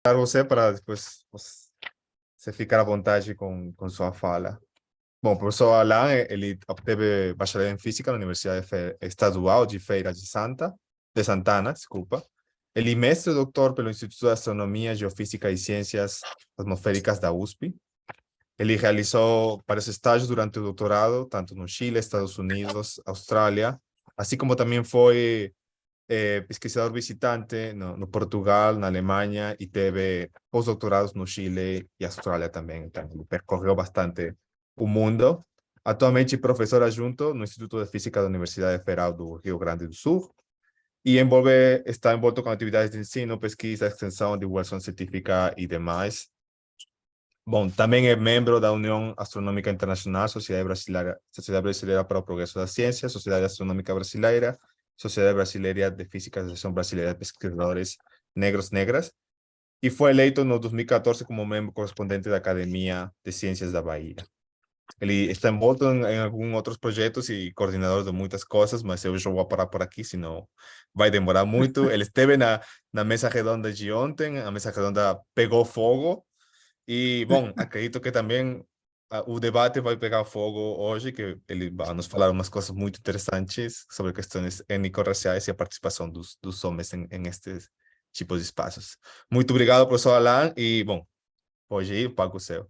você para depois você ficar à vontade com sua fala. Bom, o professor Alan, ele obteve bacharel em Física na Universidade Estadual de Feira de Santana, desculpa. Ele é mestre e doutor pelo Instituto de Astronomia, Geofísica e Ciências Atmosféricas da USP. Ele realizou vários estágios durante o doutorado, tanto no Chile, Estados Unidos, Austrália, assim como também foi pesquisador visitante no Portugal, na Alemanha, e teve pós-doutorados no Chile e Austrália também. Então, ele percorreu bastante o mundo. Atualmente, professor adjunto no Instituto de Física da Universidade Federal do Rio Grande do Sul e está envolto com atividades de ensino, pesquisa, extensão, divulgação científica e demais. Bom, também é membro da União Astronômica Internacional, Sociedade Brasileira para o Progresso da Ciência, Sociedade Astronômica Brasileira, Sociedade Brasileira de Física, Associação Brasileira de Pesquisadores Negros-Negras, e foi eleito no 2014 como membro correspondente da Academia de Ciências da Bahia. Ele está envolto em alguns outros projetos e coordenador de muitas coisas, mas eu já vou parar por aqui, senão vai demorar muito. Ele esteve na mesa redonda de ontem, a mesa redonda pegou fogo, e, bom, acredito que também o debate vai pegar fogo hoje, que ele vai nos falar umas coisas muito interessantes sobre questões étnico-raciais e a participação dos homens em estes tipos de espaços. Muito obrigado, professor Alan, e, bom, pode ir, o palco é seu.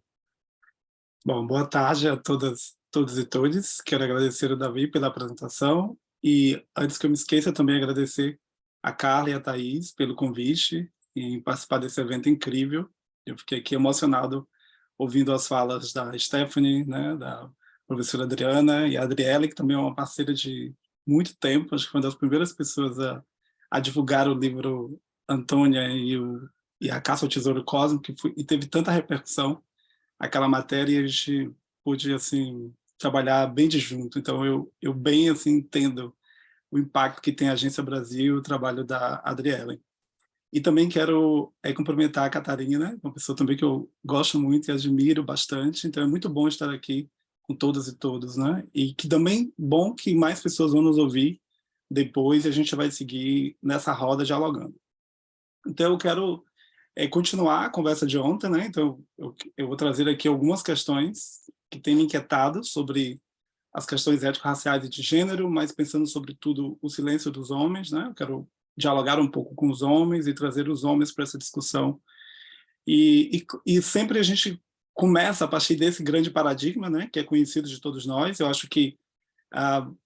Bom, boa tarde a todos e todas. Quero agradecer ao Davi pela apresentação e, antes que eu me esqueça, também agradecer a Carla e a Thaís pelo convite em participar desse evento incrível. Eu fiquei aqui emocionado ouvindo as falas da Stephanie, né, da professora Adriana e a Adriele, que também é uma parceira de muito tempo, acho que foi uma das primeiras pessoas a divulgar o livro Antônia e a Caça ao Tesouro Cósmico, e teve tanta repercussão aquela matéria, e a gente pôde assim trabalhar bem de junto. Então eu bem assim entendo o impacto que tem a Agência Brasil, o trabalho da Adriele. E também quero cumprimentar a Catarina, uma pessoa também que eu gosto muito e admiro bastante. Então é muito bom estar aqui com todas e todos, né? E que também bom que mais pessoas vão nos ouvir depois e a gente vai seguir nessa roda dialogando. Então eu quero continuar a conversa de ontem, né? Então eu vou trazer aqui algumas questões que têm me inquietado sobre as questões étnico-raciais e de gênero, mas pensando sobretudo o silêncio dos homens, né? Eu quero dialogar um pouco com os homens e trazer os homens para essa discussão. E sempre a gente começa a partir desse grande paradigma, né? Que é conhecido de todos nós. Eu acho que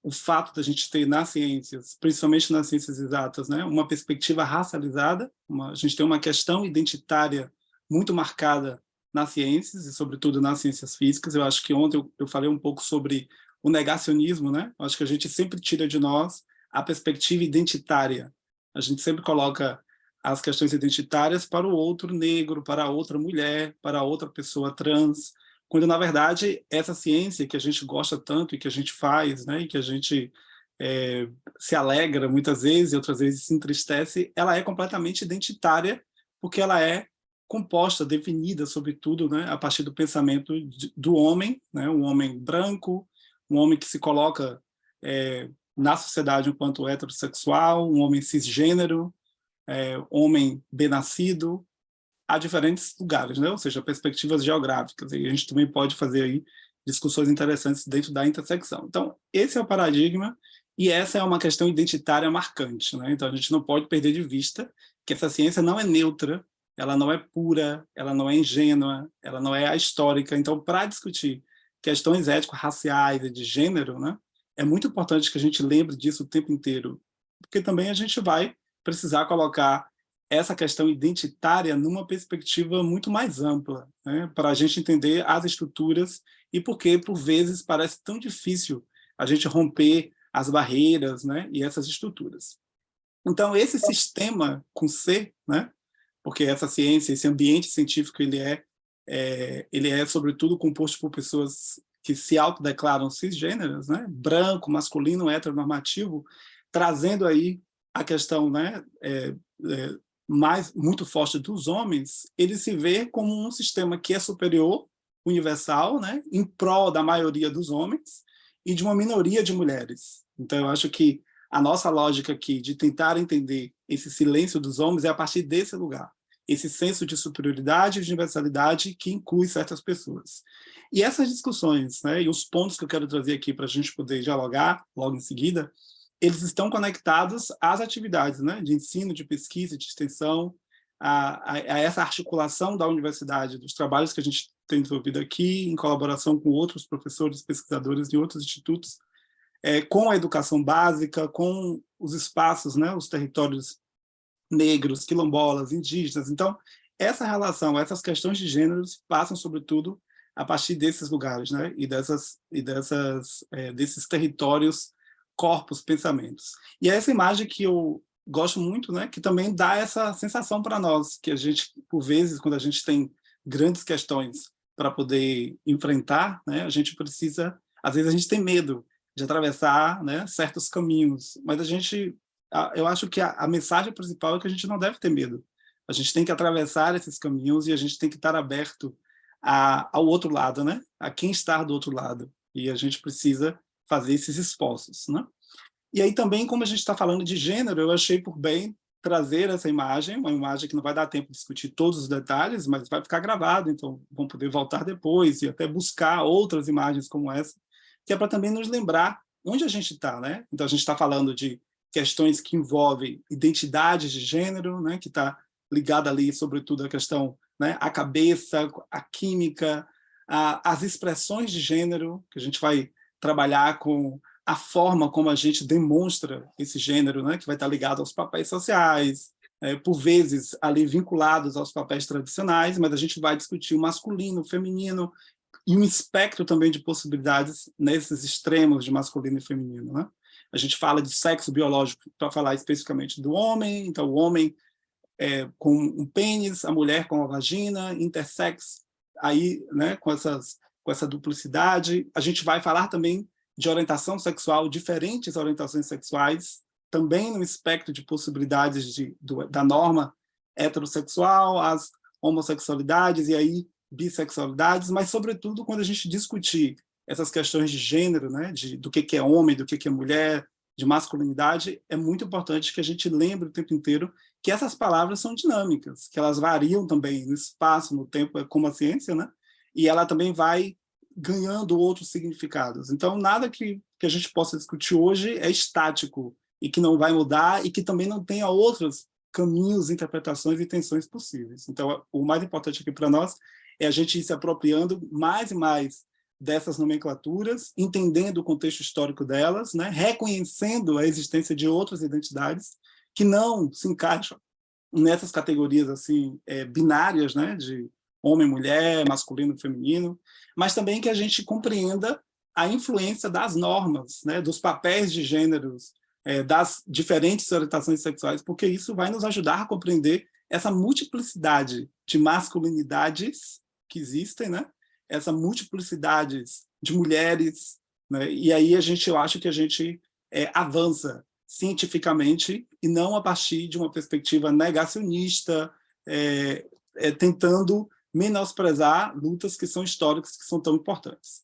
o fato da gente ter nas ciências, principalmente nas ciências exatas, né, uma perspectiva racializada, a gente tem uma questão identitária muito marcada nas ciências, e sobretudo nas ciências físicas. Eu acho que ontem eu falei um pouco sobre o negacionismo, né? Eu acho que a gente sempre tira de nós a perspectiva identitária. A gente sempre coloca as questões identitárias para o outro negro, para a outra mulher, para a outra pessoa trans, quando, na verdade, essa ciência que a gente gosta tanto e que a gente faz, né, e que a gente se alegra muitas vezes e outras vezes se entristece, ela é completamente identitária, porque ela é composta, definida, sobretudo, né, a partir do pensamento do homem, né, um homem branco, um homem que se coloca na sociedade enquanto heterossexual, um homem cisgênero, homem bem-nascido, a diferentes lugares, né? Ou seja, perspectivas geográficas, e a gente também pode fazer aí discussões interessantes dentro da intersecção. Então, esse é o paradigma, e essa é uma questão identitária marcante, né? Então, a gente não pode perder de vista que essa ciência não é neutra, ela não é pura, ela não é ingênua, ela não é ahistórica. Então, para discutir questões étnico-raciais e de gênero, né, é muito importante que a gente lembre disso o tempo inteiro, porque também a gente vai precisar colocar essa questão identitária numa perspectiva muito mais ampla, né, para a gente entender as estruturas e por que, por vezes, parece tão difícil a gente romper as barreiras, né, e essas estruturas. Então, esse sistema com C, né, porque essa ciência, esse ambiente científico, ele é sobretudo composto por pessoas que se autodeclaram cisgêneros, né, branco, masculino, heteronormativo, trazendo aí a questão, né, muito forte dos homens. Ele se vê como um sistema que é superior, universal, né, em prol da maioria dos homens e de uma minoria de mulheres. Então, eu acho que a nossa lógica aqui de tentar entender esse silêncio dos homens é a partir desse lugar. esse senso de superioridade e de universalidade que inclui certas pessoas. E essas discussões, né, e os pontos que eu quero trazer aqui para a gente poder dialogar logo em seguida, eles estão conectados às atividades, né, de ensino, de pesquisa, de extensão, a essa articulação da universidade, dos trabalhos que a gente tem desenvolvido aqui, em colaboração com outros professores, pesquisadores de outros institutos, com a educação básica, com os espaços, né, os territórios negros, quilombolas, indígenas. Então, essa relação, essas questões de gêneros passam, sobretudo, a partir desses lugares, né, e desses territórios, corpos, pensamentos. E é essa imagem que eu gosto muito, né, que também dá essa sensação para nós, que a gente, por vezes, quando a gente tem grandes questões para poder enfrentar, né, a gente precisa, às vezes a gente tem medo de atravessar, né, certos caminhos, mas eu acho que a mensagem principal é que a gente não deve ter medo. A gente tem que atravessar esses caminhos e a gente tem que estar aberto ao outro lado, né, a quem está do outro lado, e a gente precisa fazer esses esforços, né? E aí também, como a gente está falando de gênero, eu achei por bem trazer essa imagem, uma imagem que não vai dar tempo de discutir todos os detalhes, mas vai ficar gravado, então vão poder voltar depois e até buscar outras imagens como essa, que é para também nos lembrar onde a gente está, né? Então a gente está falando de questões que envolvem identidades de gênero, né? Que está ligada ali, sobretudo, a questão, né? A cabeça, a química, as expressões de gênero, que a gente vai trabalhar com a forma como a gente demonstra esse gênero, né, que vai estar ligado aos papéis sociais, por vezes ali vinculados aos papéis tradicionais, mas a gente vai discutir o masculino, o feminino, e um espectro também de possibilidades nesses extremos de masculino e feminino, né? A gente fala de sexo biológico para falar especificamente do homem, então o homem com um pênis, a mulher com a vagina, intersex, aí, né, com essa duplicidade. A gente vai falar também de orientação sexual, diferentes orientações sexuais, também no espectro de possibilidades da norma heterossexual, as homossexualidades e aí bissexualidades, mas, sobretudo, quando a gente discutir essas questões de gênero, né, do que é homem, do que é mulher, de masculinidade, é muito importante que a gente lembre o tempo inteiro que essas palavras são dinâmicas, que elas variam também no espaço, no tempo, como a ciência, né? E ela também vai ganhando outros significados. Então, nada que a gente possa discutir hoje é estático e que não vai mudar e que também não tenha outros caminhos, interpretações e tensões possíveis. Então, o mais importante aqui para nós é a gente ir se apropriando mais e mais dessas nomenclaturas, entendendo o contexto histórico delas, né? Reconhecendo a existência de outras identidades que não se encaixam nessas categorias assim binárias, né? De homem, mulher, masculino, feminino, mas também que a gente compreenda a influência das normas, né? Dos papéis de gêneros, das diferentes orientações sexuais, porque isso vai nos ajudar a compreender essa multiplicidade de masculinidades que existem, né? Essa multiplicidade de mulheres, né? E aí eu acho que a gente avança cientificamente e não a partir de uma perspectiva negacionista, tentando menosprezar lutas que são históricas, que são tão importantes.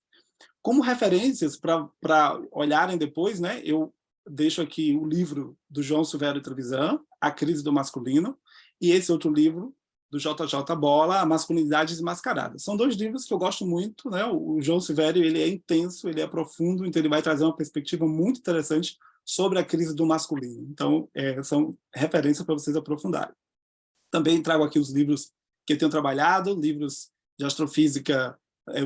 Como referências para olharem depois, né, eu deixo aqui o livro do João Silvério Trevisan, A Crise do Masculino, e esse outro livro do JJ Bola, A Masculinidade Desmascarada. São dois livros que eu gosto muito, né? O João Silvério, ele é intenso, ele é profundo, então ele vai trazer uma perspectiva muito interessante sobre a crise do masculino. Então, são referências para vocês aprofundarem. Também trago aqui os livros que eu tenho trabalhado, livros de astrofísica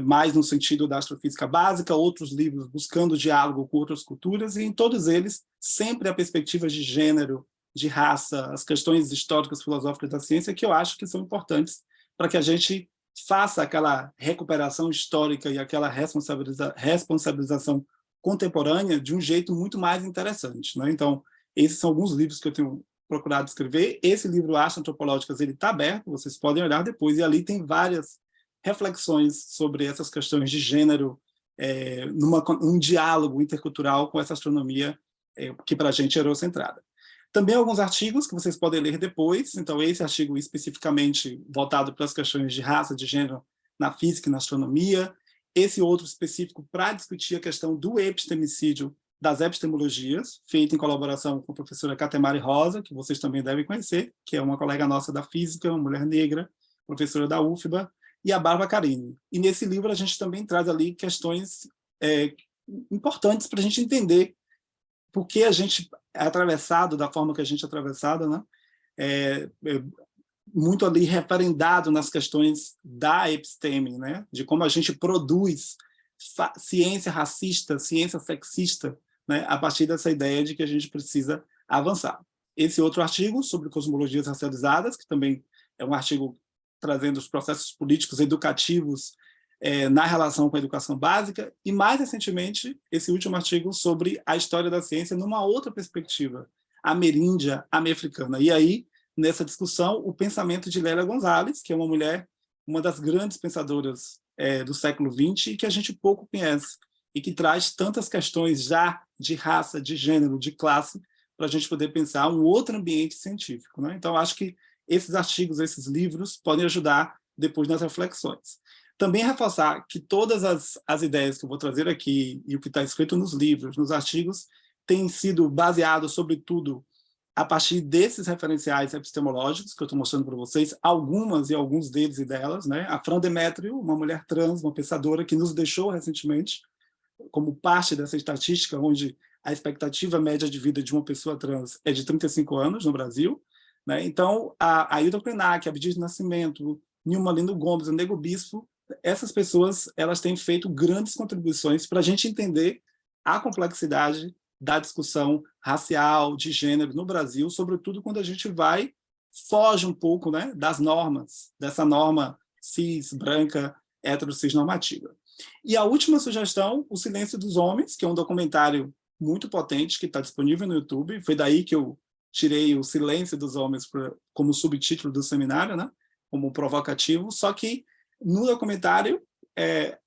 mais no sentido da astrofísica básica, outros livros buscando diálogo com outras culturas, e em todos eles sempre a perspectiva de gênero, de raça, as questões históricas, filosóficas da ciência, que eu acho que são importantes para que a gente faça aquela recuperação histórica e aquela responsabilização contemporânea de um jeito muito mais interessante, né? Então, esses são alguns livros que eu tenho procurado escrever. Esse livro, Arte Antropológicas, ele está aberto, vocês podem olhar depois, e ali tem várias reflexões sobre essas questões de gênero, um diálogo intercultural com essa astronomia que para a gente é eurocentrada. Também alguns artigos que vocês podem ler depois, então esse artigo especificamente voltado para as questões de raça, de gênero na física e na astronomia, esse outro específico para discutir a questão do epistemicídio das epistemologias, feita em colaboração com a professora Catemari Rosa, que vocês também devem conhecer, que é uma colega nossa da física, uma mulher negra, professora da UFBA, e a Bárbara Carini. E nesse livro a gente também traz ali questões importantes para a gente entender por que a gente é atravessado da forma que a gente é atravessado, né? Muito ali referendado nas questões da episteme, né? De como a gente produz ciência racista, ciência sexista, né? A partir dessa ideia de que a gente precisa avançar. Esse outro artigo sobre cosmologias racializadas, que também é um artigo trazendo os processos políticos educativos na relação com a educação básica, e mais recentemente esse último artigo sobre a história da ciência numa outra perspectiva, ameríndia, americana. E aí, nessa discussão, o pensamento de Lélia Gonzalez, que é uma mulher, uma das grandes pensadoras do século XX e que a gente pouco conhece, e que traz tantas questões já de raça, de gênero, de classe, para a gente poder pensar um outro ambiente científico, né? Então, acho que esses artigos, esses livros, podem ajudar depois nas reflexões. Também reforçar que todas as ideias que eu vou trazer aqui e o que está escrito nos livros, nos artigos, tem sido baseado, sobretudo, a partir desses referenciais epistemológicos que eu estou mostrando para vocês, algumas e alguns deles e delas, né? A Fran Demétrio, uma mulher trans, uma pensadora que nos deixou recentemente, como parte dessa estatística, onde a expectativa média de vida de uma pessoa trans é de 35 anos no Brasil, né? Então, a Ailton Krenak, a Abdias Nascimento, Nilma Lindo Gomes, o Nego Bispo, essas pessoas elas têm feito grandes contribuições para a gente entender a complexidade da discussão racial, de gênero no Brasil, sobretudo quando a gente foge um pouco, né, das normas, dessa norma cis, branca, cis normativa. E a última sugestão, O Silêncio dos Homens, que é um documentário muito potente, que está disponível no YouTube, foi daí que eu tirei O Silêncio dos Homens como subtítulo do seminário, né, como provocativo, só que no documentário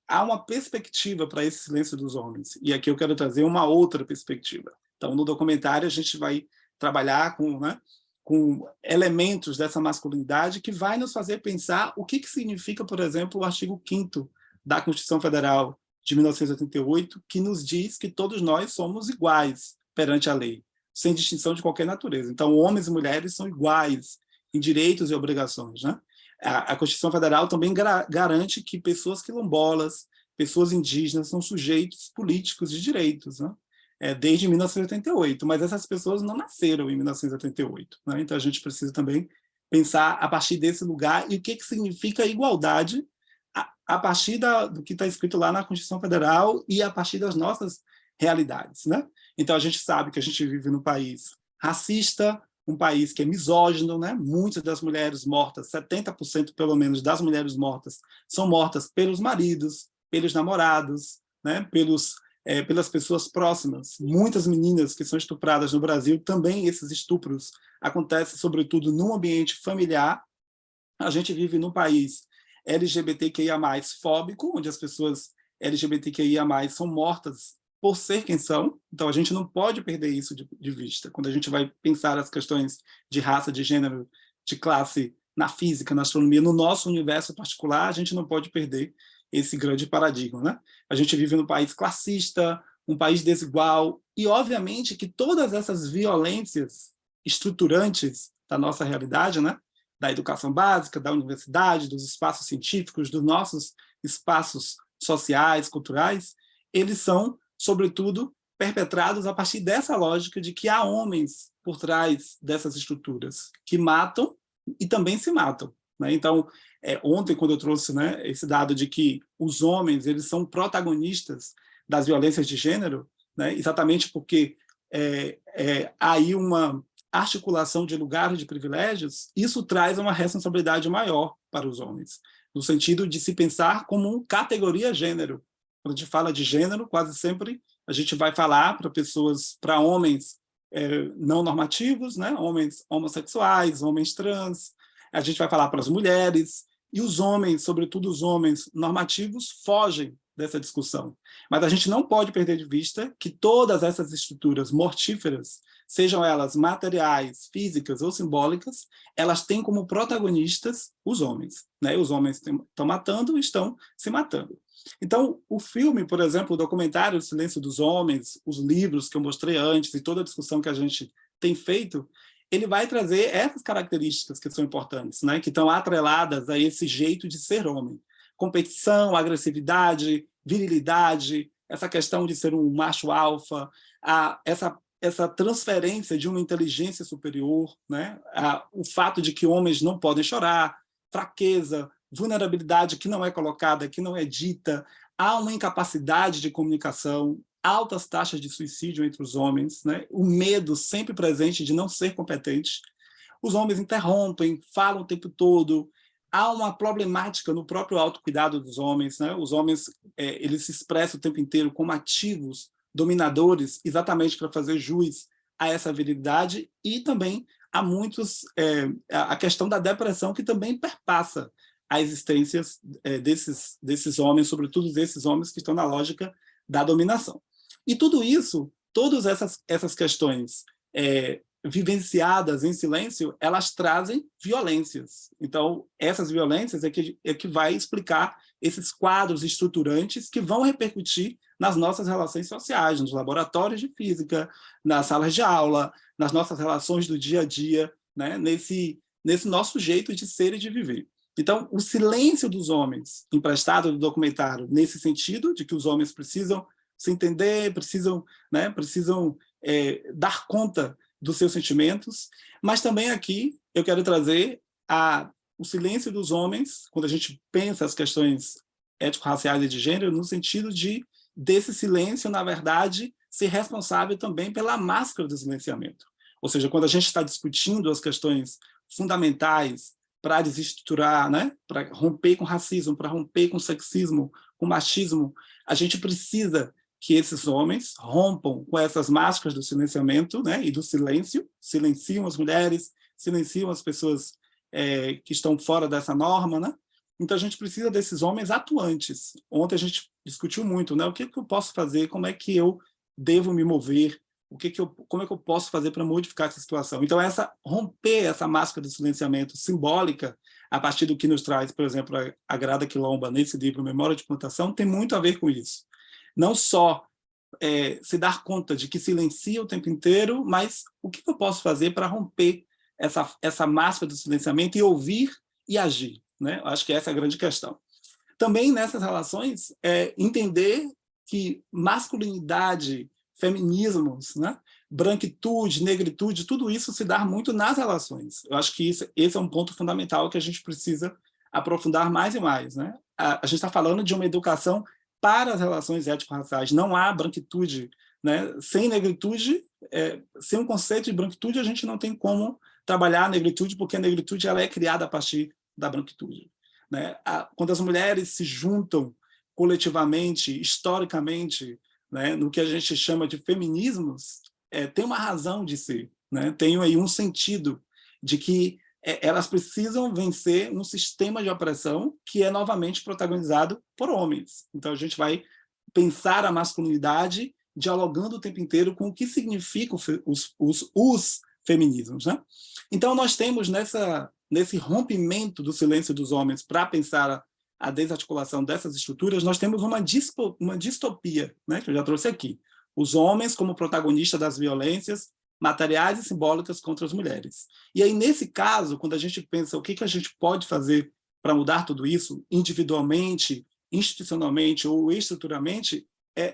há uma perspectiva para esse silêncio dos homens, e aqui eu quero trazer uma outra perspectiva. Então, no documentário, a gente vai trabalhar com elementos dessa masculinidade que vai nos fazer pensar o que significa, por exemplo, o artigo 5º da Constituição Federal de 1988, que nos diz que todos nós somos iguais perante a lei, sem distinção de qualquer natureza. Então, homens e mulheres são iguais em direitos e obrigações, né? A Constituição Federal também garante que pessoas quilombolas, pessoas indígenas são sujeitos políticos de direitos, né? Desde 1988, mas essas pessoas não nasceram em 1988, né? Então a gente precisa também pensar a partir desse lugar e o que significa igualdade a partir do que está escrito lá na Constituição Federal e a partir das nossas realidades, né? Então a gente sabe que a gente vive num país racista, um país que é misógino, né? Muitas das mulheres mortas, 70% pelo menos das mulheres mortas, são mortas pelos maridos, pelos namorados, né? Pelas pessoas próximas. Muitas meninas que são estupradas no Brasil, também esses estupros acontecem, sobretudo, num ambiente familiar. A gente vive num país LGBTQIA+, fóbico, onde as pessoas LGBTQIA+, são mortas por ser quem são. Então, a gente não pode perder isso de vista. Quando a gente vai pensar as questões de raça, de gênero, de classe, na física, na astronomia, no nosso universo particular, a gente não pode perder esse grande paradigma, né? A gente vive num país classista, um país desigual, e, obviamente, que todas essas violências estruturantes da nossa realidade, né? Da educação básica, da universidade, dos espaços científicos, dos nossos espaços sociais, culturais, eles são, sobretudo, perpetrados a partir dessa lógica de que há homens por trás dessas estruturas que matam e também se matam, né? Então, ontem, quando eu trouxe, né, esse dado de que os homens eles são protagonistas das violências de gênero, né, exatamente porque há aí uma articulação de lugares de privilégios, isso traz uma responsabilidade maior para os homens, no sentido de se pensar como categoria gênero. Quando a gente fala de gênero, quase sempre a gente vai falar para homens não normativos, né? Homens homossexuais, homens trans, a gente vai falar para as mulheres, e os homens, sobretudo os homens normativos, fogem dessa discussão. Mas a gente não pode perder de vista que todas essas estruturas mortíferas sejam elas materiais, físicas ou simbólicas, elas têm como protagonistas os homens, né? Os homens estão matando e estão se matando. Então, o filme, por exemplo, o documentário O Silêncio dos Homens, os livros que eu mostrei antes e toda a discussão que a gente tem feito, ele vai trazer essas características que são importantes, né? Que estão atreladas a esse jeito de ser homem. Competição, agressividade, virilidade, essa questão de ser um macho alfa, essa transferência de uma inteligência superior, né? O fato de que homens não podem chorar, fraqueza, vulnerabilidade que não é colocada, que não é dita, há uma incapacidade de comunicação, altas taxas de suicídio entre os homens, né? O medo sempre presente de não ser competente. Os homens interrompem, falam o tempo todo. Há uma problemática no próprio autocuidado dos homens, né? Os homens eles se expressam o tempo inteiro como ativos, dominadores, exatamente para fazer jus a essa virilidade, e também há muitos a questão da depressão, que também perpassa a existência desses homens, sobretudo desses homens que estão na lógica da dominação. E tudo isso, todas essas questões vivenciadas em silêncio, elas trazem violências. Então, essas violências é que vai explicar esses quadros estruturantes que vão repercutir nas nossas relações sociais, nos laboratórios de física, nas salas de aula, nas nossas relações do dia a dia, né? nesse nosso jeito de ser e de viver. Então, o silêncio dos homens, emprestado do documentário, nesse sentido, de que os homens precisam se entender, precisam dar conta dos seus sentimentos, mas também aqui eu quero trazer o silêncio dos homens, quando a gente pensa as questões étnico-raciais e de gênero, no sentido desse silêncio, na verdade, ser responsável também pela máscara do silenciamento. Ou seja, quando a gente está discutindo as questões fundamentais para desestruturar, né, para romper com racismo, para romper com sexismo, com machismo, a gente precisa que esses homens rompam com essas máscaras do silenciamento, né, e do silêncio, silenciam as mulheres, silenciam as pessoas que estão fora dessa norma, né? Então a gente precisa desses homens atuantes. Ontem a gente discutiu muito, né? O que eu posso fazer, como é que eu devo me mover, como é que eu posso fazer para modificar essa situação. Então romper essa máscara do silenciamento simbólica, a partir do que nos traz, por exemplo, a Grada Quilomba, nesse livro Memória de Plantação, tem muito a ver com isso. Não só se dar conta de que silencia o tempo inteiro, mas o que eu posso fazer para romper essa máscara do silenciamento e ouvir e agir, né? Eu acho que essa é a grande questão. Também nessas relações, entender que masculinidade, feminismos, né? Branquitude, negritude, tudo isso se dá muito nas relações. Eu acho que esse é um ponto fundamental que a gente precisa aprofundar mais e mais, né? A gente está falando de uma educação para as relações étnico-raciais. Não há branquitude, né? Sem negritude, sem um conceito de branquitude, a gente não tem como trabalhar a negritude, porque a negritude ela é criada a partir da branquitude, né? Quando as mulheres se juntam coletivamente, historicamente, né, no que a gente chama de feminismos, tem uma razão de ser, né? Tem aí um sentido de que elas precisam vencer um sistema de opressão que é novamente protagonizado por homens. Então a gente vai pensar a masculinidade dialogando o tempo inteiro com o que significa os feminismos, né? Então nós temos nesse rompimento do silêncio dos homens para pensar a desarticulação dessas estruturas, nós temos uma distopia, né, que eu já trouxe aqui. Os homens como protagonistas das violências materiais e simbólicas contra as mulheres. E aí, nesse caso, quando a gente pensa o que a gente pode fazer para mudar tudo isso, individualmente, institucionalmente ou estruturalmente,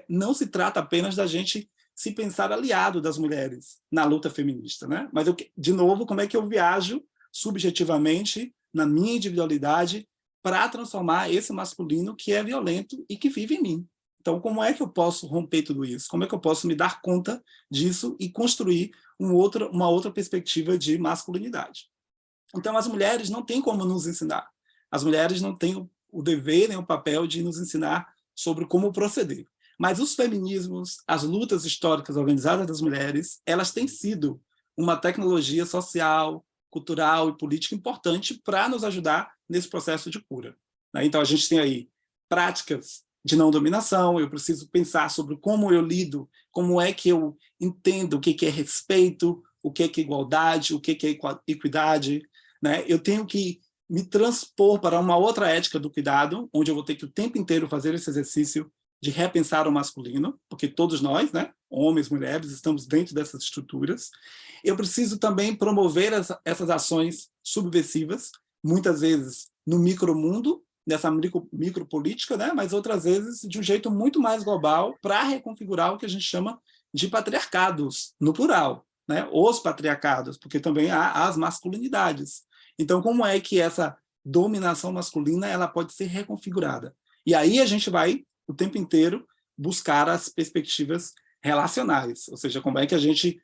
não se trata apenas da gente se pensar aliado das mulheres na luta feminista, né? Mas, de novo, como é que eu viajo subjetivamente, na minha individualidade, para transformar esse masculino que é violento e que vive em mim? Então, como é que eu posso romper tudo isso? Como é que eu posso me dar conta disso e construir uma outra perspectiva de masculinidade? Então, as mulheres não têm como nos ensinar. As mulheres não têm o dever nem o papel de nos ensinar sobre como proceder. Mas os feminismos, as lutas históricas organizadas das mulheres, elas têm sido uma tecnologia social, cultural e política importante para nos ajudar nesse processo de cura. Então, a gente tem aí práticas de não dominação, eu preciso pensar sobre como eu lido, como é que eu entendo o que é respeito, o que é igualdade, o que é equidade, né? Eu tenho que me transpor para uma outra ética do cuidado, onde eu vou ter que o tempo inteiro fazer esse exercício de repensar o masculino, porque todos nós, né, homens, mulheres, estamos dentro dessas estruturas. Eu preciso também promover essas ações subversivas, muitas vezes no micromundo, nessa micropolítica, né, mas outras vezes de um jeito muito mais global, para reconfigurar o que a gente chama de patriarcados, no plural, né, os patriarcados, porque também há as masculinidades. Então, como é que essa dominação masculina ela pode ser reconfigurada? E aí a gente vai, o tempo inteiro, buscar as perspectivas relacionais, ou seja, como é que a gente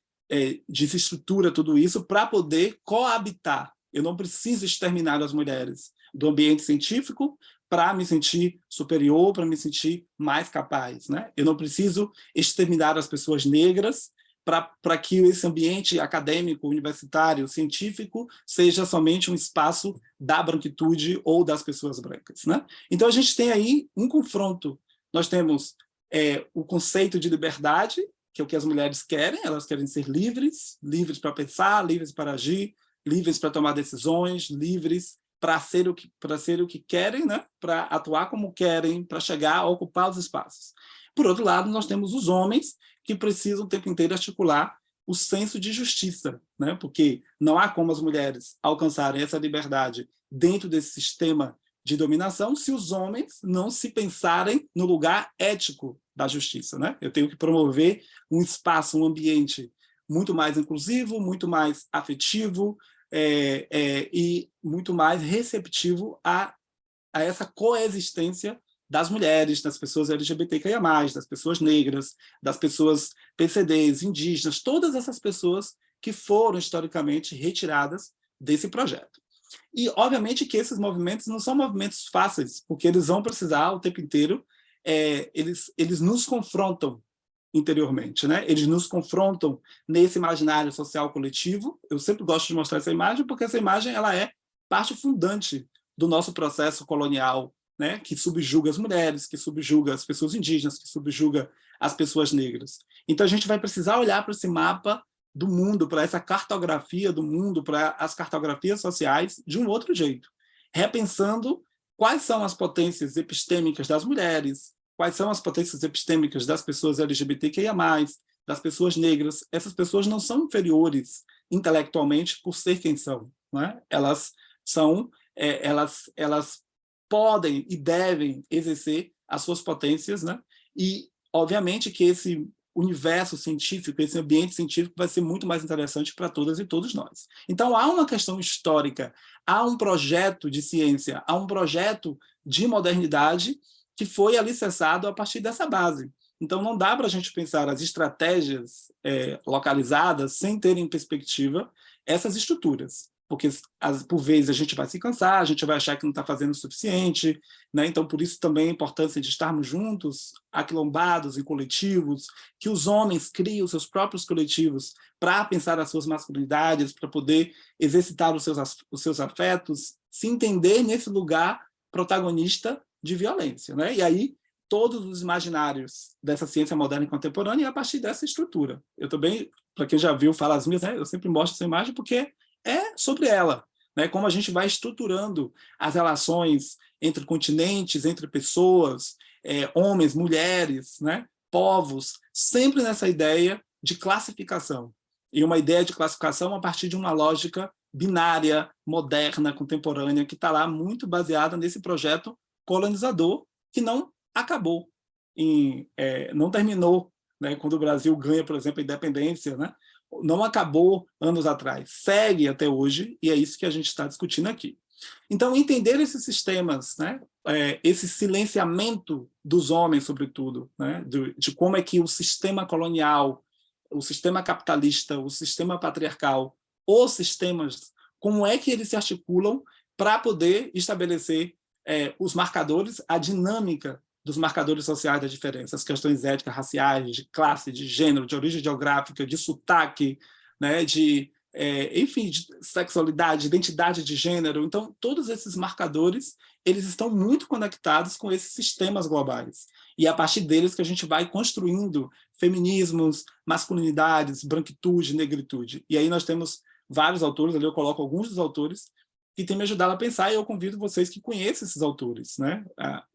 desestrutura tudo isso para poder coabitar. Eu não preciso exterminar as mulheres do ambiente científico para me sentir superior, para me sentir mais capaz, né? Eu não preciso exterminar as pessoas negras para que esse ambiente acadêmico, universitário, científico, seja somente um espaço da branquitude ou das pessoas brancas, né? Então, a gente tem aí um confronto. Nós temos o conceito de liberdade, que é o que as mulheres querem, elas querem ser livres, livres para pensar, livres para agir, livres para tomar decisões, livres para ser o que querem, né? Para atuar como querem, para chegar a ocupar os espaços. Por outro lado, nós temos os homens que precisam o tempo inteiro articular o senso de justiça, né? Porque não há como as mulheres alcançarem essa liberdade dentro desse sistema de dominação se os homens não se pensarem no lugar ético da justiça, né? Eu tenho que promover um espaço, um ambiente muito mais inclusivo, muito mais afetivo e muito mais receptivo a essa coexistência das mulheres, das pessoas LGBTQIA+, das pessoas negras, das pessoas PCDs, indígenas, todas essas pessoas que foram historicamente retiradas desse projeto. E, obviamente, que esses movimentos não são movimentos fáceis, porque eles vão precisar o tempo inteiro, eles nos confrontam interiormente, né? Eles nos confrontam nesse imaginário social coletivo. Eu sempre gosto de mostrar essa imagem, porque essa imagem ela é parte fundante do nosso processo colonial, né? Que subjuga as mulheres, que subjuga as pessoas indígenas, que subjuga as pessoas negras. Então, a gente vai precisar olhar para esse mapa do mundo, para essa cartografia do mundo, para as cartografias sociais, de um outro jeito, repensando quais são as potências epistêmicas das mulheres, quais são as potências epistêmicas das pessoas LGBTQIA+, das pessoas negras. Essas pessoas não são inferiores intelectualmente por ser quem são, né? Elas são, elas podem e devem exercer as suas potências, né? E, obviamente, que esse universo científico, esse ambiente científico vai ser muito mais interessante para todas e todos nós. Então, há uma questão histórica, há um projeto de ciência, há um projeto de modernidade que foi alicerçado a partir dessa base. Então, não dá para a gente pensar as estratégias localizadas sem ter em perspectiva essas estruturas, porque, por vezes, a gente vai se cansar, a gente vai achar que não está fazendo o suficiente, né? Então, por isso também a importância de estarmos juntos, aquilombados e coletivos, que os homens criem os seus próprios coletivos para pensar as suas masculinidades, para poder exercitar os seus afetos, se entender nesse lugar protagonista de violência, né? E aí, todos os imaginários dessa ciência moderna e contemporânea a partir dessa estrutura. Eu também, para quem já viu Falas Minhas, né, eu sempre mostro essa imagem porque é sobre ela, né? Como a gente vai estruturando as relações entre continentes, entre pessoas, homens, mulheres, né? Povos, sempre nessa ideia de classificação. E uma ideia de classificação a partir de uma lógica binária, moderna, contemporânea, que está lá muito baseada nesse projeto colonizador que não acabou, não terminou, né? Quando o Brasil ganha, por exemplo, a independência, né? Não acabou anos atrás, segue até hoje, e é isso que a gente está discutindo aqui. Então, entender esses sistemas, né? Esse silenciamento dos homens, sobretudo, né? De como é que o sistema colonial, o sistema capitalista, o sistema patriarcal, os sistemas, como é que eles se articulam para poder estabelecer os marcadores, a dinâmica dos marcadores sociais da diferença, as questões éticas, raciais, de classe, de gênero, de origem geográfica, de sotaque, né, de enfim, de sexualidade, identidade de gênero. Então, todos esses marcadores, eles estão muito conectados com esses sistemas globais. E é a partir deles que a gente vai construindo feminismos, masculinidades, branquitude, negritude. E aí nós temos vários autores, ali eu coloco alguns dos autores, que têm me ajudado a pensar, e eu convido vocês que conhecem esses autores, né?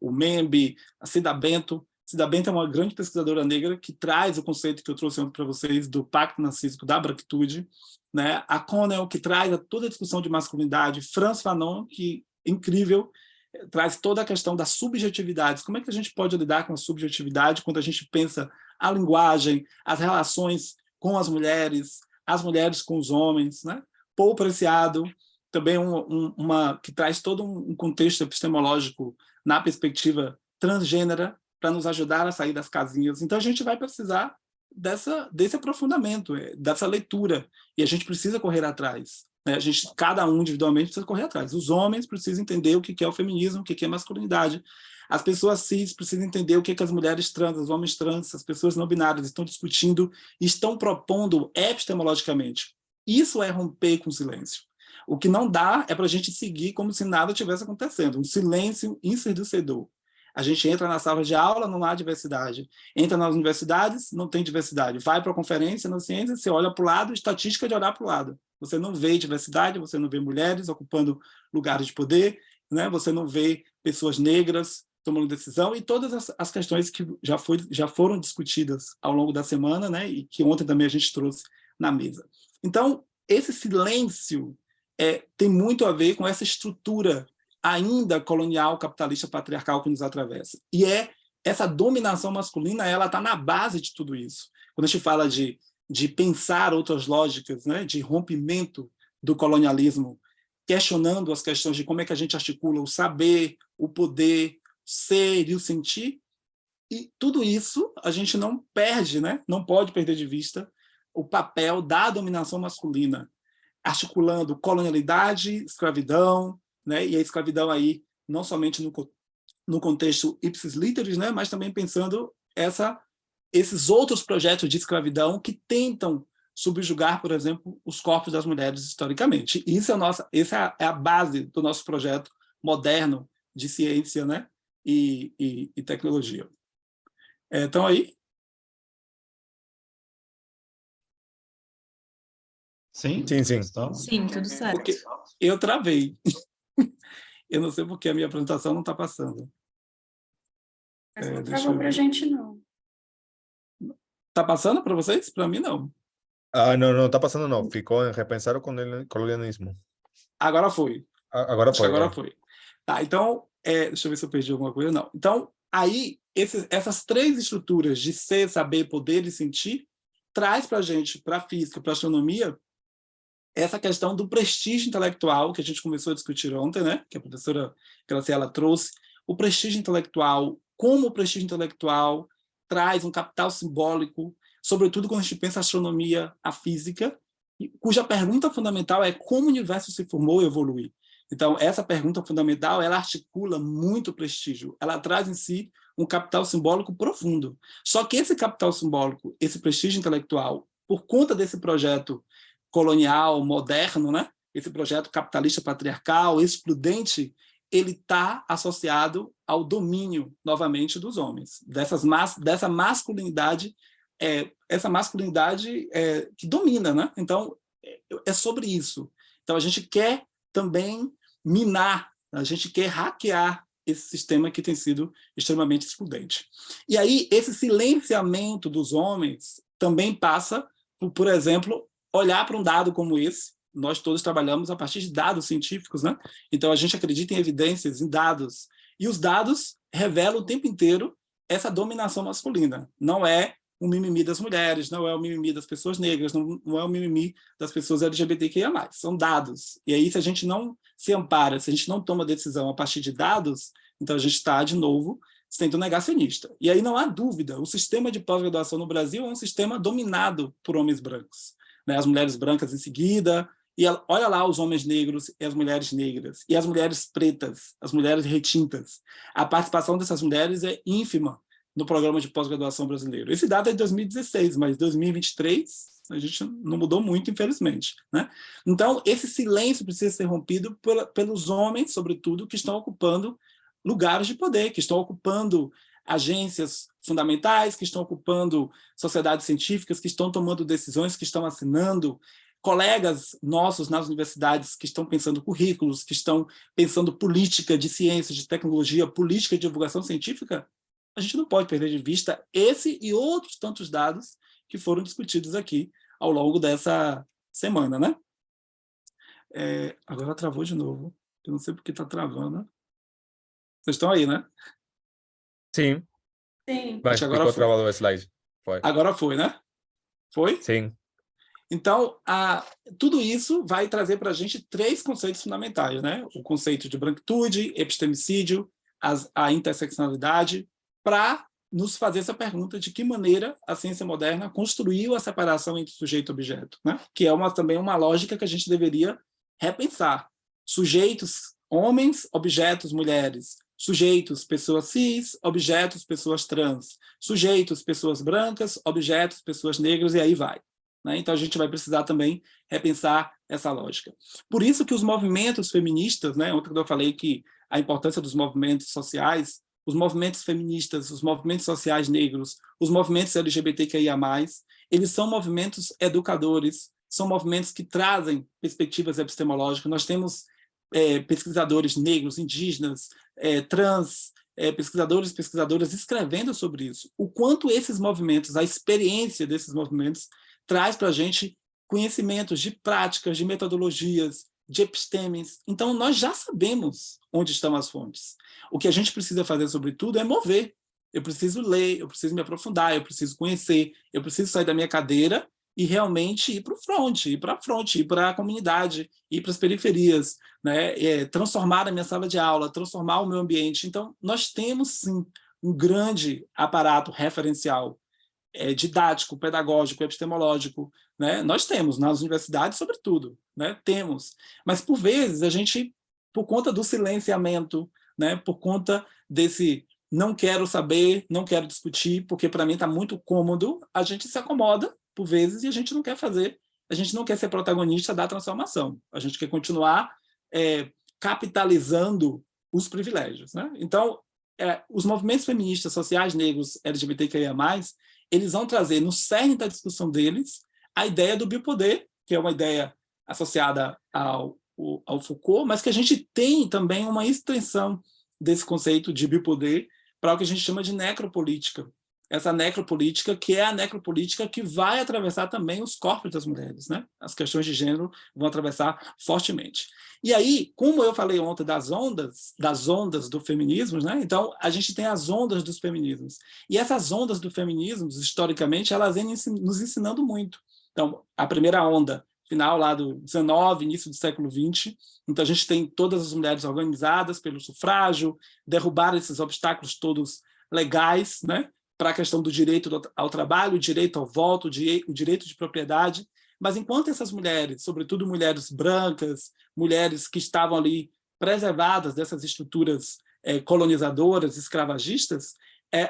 O Membe, a Cida Bento. Cida Bento é uma grande pesquisadora negra que traz o conceito que eu trouxe ontem para vocês do pacto narcísico da branquitude, né? A Connell, que traz toda a discussão de masculinidade, Frantz Fanon, que incrível, traz toda a questão das subjetividades. Como é que a gente pode lidar com a subjetividade quando a gente pensa a linguagem, as relações com as mulheres com os homens, né? Paul Preciado, também que traz todo um contexto epistemológico na perspectiva transgênera para nos ajudar a sair das casinhas. Então, a gente vai precisar desse aprofundamento, dessa leitura, e a gente precisa correr atrás. Né? Cada um individualmente precisa correr atrás. Os homens precisam entender o que é o feminismo, o que é masculinidade. As pessoas cis precisam entender o que as mulheres trans, os homens trans, as pessoas não binárias estão discutindo e estão propondo epistemologicamente. Isso é romper com o silêncio. O que não dá é para a gente seguir como se nada tivesse acontecendo, um silêncio ensurdecedor. A gente entra na sala de aula, não há diversidade. Entra nas universidades, não tem diversidade. Vai para a conferência na ciência, você olha para o lado, estatística de olhar para o lado. Você não vê diversidade, você não vê mulheres ocupando lugares de poder, né? Você não vê pessoas negras tomando decisão, e todas as questões que já foram discutidas ao longo da semana, né? E que ontem também a gente trouxe na mesa. Então, esse silêncio tem muito a ver com essa estrutura ainda colonial, capitalista, patriarcal que nos atravessa. E essa dominação masculina, ela está na base de tudo isso. Quando a gente fala de pensar outras lógicas, né, de rompimento do colonialismo, questionando as questões de como é que a gente articula o saber, o poder, o ser e o sentir, e tudo isso a gente não perde, né, não pode perder de vista o papel da dominação masculina, articulando colonialidade, escravidão, né? E a escravidão aí não somente no contexto ipsis literis, né? Mas também pensando esses outros projetos de escravidão que tentam subjugar, por exemplo, os corpos das mulheres historicamente. Essa é a base do nosso projeto moderno de ciência, né? e tecnologia. Então aí. Sim? Sim, sim. Sim, tudo certo. Porque eu travei. Eu não sei porque a minha apresentação não está passando. Mas não travou para a gente, não. Está passando para vocês? Para mim, não. Não está passando, não. Ficou em repensar o colonialismo. Agora foi. Agora foi. Agora foi. Tá, então, deixa eu ver se eu perdi alguma coisa. Não. Então, aí, essas três estruturas de ser, saber, poder e sentir, traz para a gente, para a física, para a astronomia, essa questão do prestígio intelectual, que a gente começou a discutir ontem, né? Que a professora Graciela trouxe, o prestígio intelectual, como o prestígio intelectual traz um capital simbólico, sobretudo quando a gente pensa a astronomia, a física, cuja pergunta fundamental é como o universo se formou e evoluiu. Então, essa pergunta fundamental, ela articula muito prestígio, ela traz em si um capital simbólico profundo. Só que esse capital simbólico, esse prestígio intelectual, por conta desse projeto colonial, moderno, né? Esse projeto capitalista patriarcal, excludente, ele está associado ao domínio, novamente, dos homens, dessa masculinidade, essa masculinidade que domina, né? Então, é sobre isso. Então, a gente quer também minar, a gente quer hackear esse sistema que tem sido extremamente excludente. E aí, esse silenciamento dos homens também passa por exemplo, olhar para um dado como esse. Nós todos trabalhamos a partir de dados científicos, né? Então, a gente acredita em evidências, em dados. E os dados revelam o tempo inteiro essa dominação masculina. Não é o mimimi das mulheres, não é o mimimi das pessoas negras, não é o mimimi das pessoas LGBTQIA+. São dados. E aí, se a gente não se ampara, se a gente não toma decisão a partir de dados, então a gente está, de novo, sendo negacionista. E aí não há dúvida, o sistema de pós-graduação no Brasil é um sistema dominado por homens brancos. Né? As mulheres brancas em seguida, e olha lá os homens negros e as mulheres negras, e as mulheres pretas, as mulheres retintas. A participação dessas mulheres é ínfima no programa de pós-graduação brasileiro. Esse dado é de 2016, mas 2023 a gente não mudou muito, infelizmente, né? Então, esse silêncio precisa ser rompido pelos homens, sobretudo, que estão ocupando lugares de poder, que estão ocupando agências fundamentais, que estão ocupando sociedades científicas, que estão tomando decisões, que estão assinando, colegas nossos nas universidades que estão pensando currículos, que estão pensando política de ciência, de tecnologia, política de divulgação científica. A gente não pode perder de vista esse e outros tantos dados que foram discutidos aqui ao longo dessa semana, né? Agora travou de novo. Eu não sei por que está travando. Vocês estão aí, né? Sim. Sim. Mas agora ficou foi. travado o slide. Foi. Agora foi, né? Foi? Sim. Então, tudo isso vai trazer para a gente 3 conceitos fundamentais, né? O conceito de branquitude, epistemicídio, a interseccionalidade, para nos fazer essa pergunta de que maneira a ciência moderna construiu a separação entre sujeito e objeto, né? Que é também uma lógica que a gente deveria repensar. Sujeitos, homens, objetos, mulheres. Sujeitos, pessoas cis, objetos, pessoas trans. Sujeitos, pessoas brancas, objetos, pessoas negras, e aí vai. Então, a gente vai precisar também repensar essa lógica. Por isso que os movimentos feministas, né, ontem eu falei que a importância dos movimentos sociais, os movimentos feministas, os movimentos sociais negros, os movimentos LGBTQIA+, eles são movimentos educadores, são movimentos que trazem perspectivas epistemológicas. Nós temos pesquisadores negros, indígenas, trans, pesquisadores e pesquisadoras escrevendo sobre isso. O quanto esses movimentos, a experiência desses movimentos, traz para a gente conhecimentos de práticas, de metodologias, de epistemes. Então, nós já sabemos onde estão as fontes. O que a gente precisa fazer, sobretudo, é mover. Eu preciso ler, eu preciso me aprofundar, eu preciso conhecer, eu preciso sair da minha cadeira e realmente ir para o front, ir para a comunidade, ir para as periferias, né? Transformar a minha sala de aula, transformar o meu ambiente. Então, nós temos, sim, um grande aparato referencial, didático, pedagógico, epistemológico, né? Nós temos, nas universidades, sobretudo, né? Temos. Mas, por vezes, a gente, por conta do silenciamento, né? Por conta desse não quero saber, não quero discutir, porque para mim está muito cômodo, a gente se acomoda, por vezes, e a gente não quer fazer, a gente não quer ser protagonista da transformação, a gente quer continuar capitalizando os privilégios, né? Então, os movimentos feministas, sociais, negros, LGBTQIA+, eles vão trazer no cerne da discussão deles a ideia do biopoder, que é uma ideia associada ao Foucault, mas que a gente tem também uma extensão desse conceito de biopoder para o que a gente chama de necropolítica. Essa necropolítica, que é a necropolítica que vai atravessar também os corpos das mulheres, né? As questões de gênero vão atravessar fortemente. E aí, como eu falei ontem das ondas do feminismo, né? Então, a gente tem as ondas dos feminismos. E essas ondas do feminismo, historicamente, elas vêm nos ensinando muito. Então, a primeira onda, final lá do 19, início do século 20, então a gente tem todas as mulheres organizadas pelo sufrágio, derrubar esses obstáculos todos legais, né? Para a questão do direito ao trabalho, o direito ao voto, o direito de propriedade. Mas enquanto essas mulheres, sobretudo mulheres brancas, mulheres que estavam ali preservadas dessas estruturas colonizadoras, escravagistas,